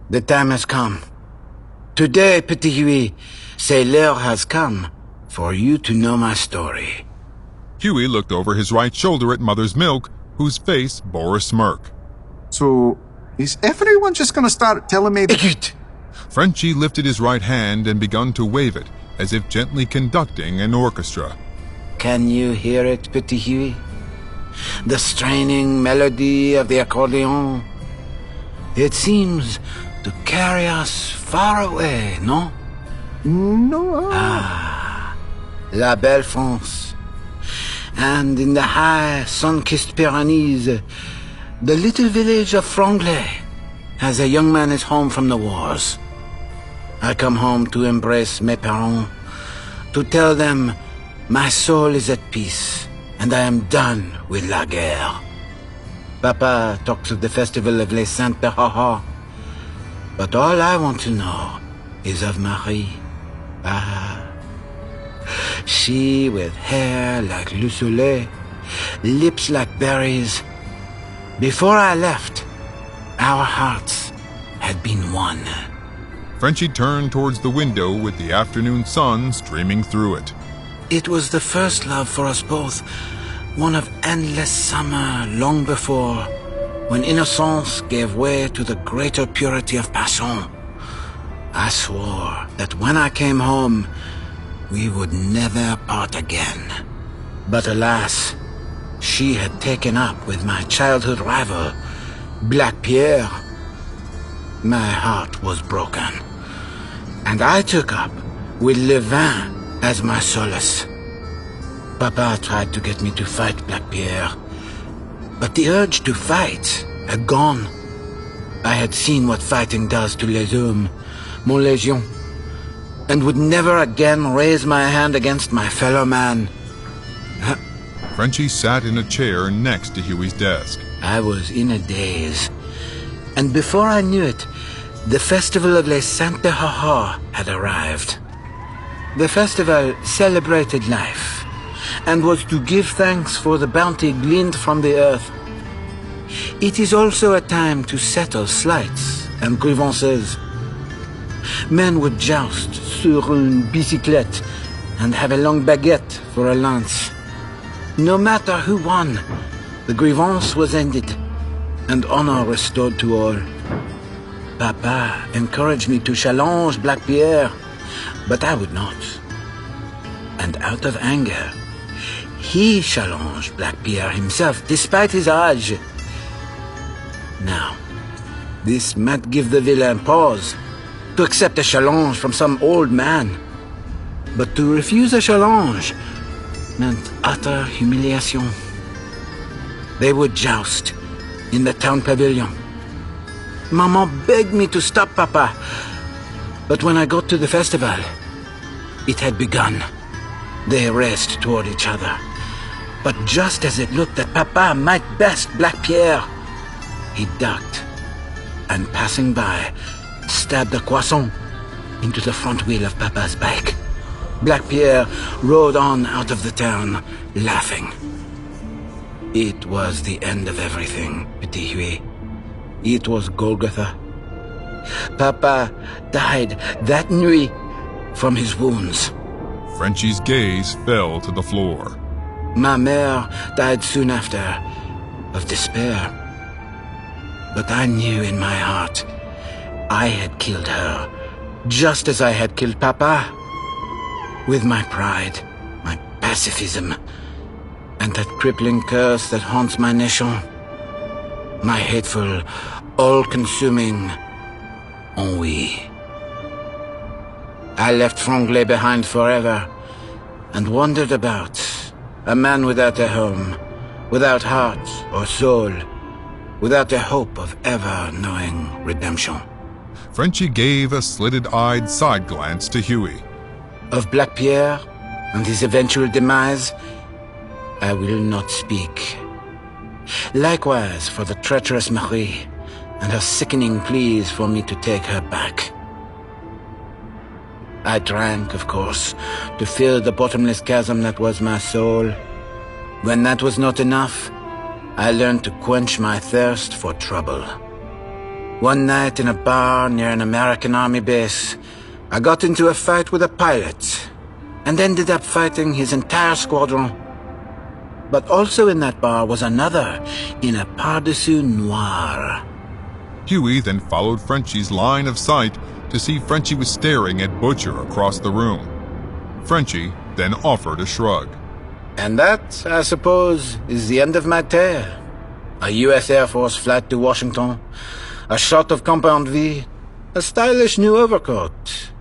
The time has come. Today, Petit Hughie, c'est l'heure has come for you to know my story. Hughie looked over his right shoulder at Mother's Milk, whose face bore a smirk. So, is everyone just gonna start telling me that— Écoute! Frenchie lifted his right hand and begun to wave it, as if gently conducting an orchestra. Can you hear it, Petit Hughie? The straining melody of the accordion. It seems to carry us far away, no? No. La belle France. And in the high, sun-kissed Pyrenees, the little village of Franglais, as a young man is home from the wars. I come home to embrace mes parents, to tell them my soul is at peace, and I am done with la guerre. Papa talks of the festival of les Saintes de Haha, but all I want to know is of Marie. She with hair like le soleil, lips like berries. Before I left, our hearts had been one. Frenchie turned towards the window with the afternoon sun streaming through it. It was the first love for us both, one of endless summer long before, when innocence gave way to the greater purity of passion. I swore that when I came home, we would never part again. But alas, she had taken up with my childhood rival, Black Pierre. My heart was broken, and I took up with Le Vin as my solace. Papa tried to get me to fight Black Pierre, but the urge to fight had gone. I had seen what fighting does to les hommes, mon légion, and would never again raise my hand against my fellow man. Frenchie sat in a chair next to Hughie's desk. I was in a daze, and before I knew it, the festival of les Saintes de Haha had arrived. The festival celebrated life, and was to give thanks for the bounty gleaned from the earth. It is also a time to settle slights and grievances. Men would joust sur une bicyclette and have a long baguette for a lance. No matter who won, the grievance was ended, and honor restored to all. Papa encouraged me to challenge Black Pierre, but I would not. And out of anger, he challenged Black Pierre himself, despite his age. Now, this might give the villain pause, to accept a challenge from some old man. But to refuse a challenge meant utter humiliation. They would joust in the town pavilion. Maman begged me to stop Papa, but when I got to the festival, it had begun. They raced toward each other. But just as it looked that Papa might best Black Pierre, he ducked, and passing by, stabbed a croissant into the front wheel of Papa's bike. Black Pierre rode on out of the town, laughing. It was the end of everything, Petit Hughie. It was Golgotha. Papa died that nuit from his wounds. Frenchie's gaze fell to the floor. Ma mère died soon after, of despair. But I knew in my heart I had killed her, just as I had killed Papa. With my pride, my pacifism, and that crippling curse that haunts my nation. My hateful, all-consuming ennui. I left Franglais behind forever, and wandered about, a man without a home, without heart or soul, without a hope of ever knowing redemption. Frenchie gave a slitted-eyed side glance to Hughie. Of Black Pierre and his eventual demise, I will not speak. Likewise for the treacherous Marie and her sickening pleas for me to take her back. I drank, of course, to fill the bottomless chasm that was my soul. When that was not enough, I learned to quench my thirst for trouble. One night in a bar near an American Army base, I got into a fight with a pilot and ended up fighting his entire squadron. But also in that bar was another in a pardessus noir. Hughie then followed Frenchie's line of sight to see Frenchie was staring at Butcher across the room. Frenchie then offered a shrug. And that, I suppose, is the end of my tale. A U.S. Air Force flight to Washington, a shot of Compound V, a stylish new overcoat,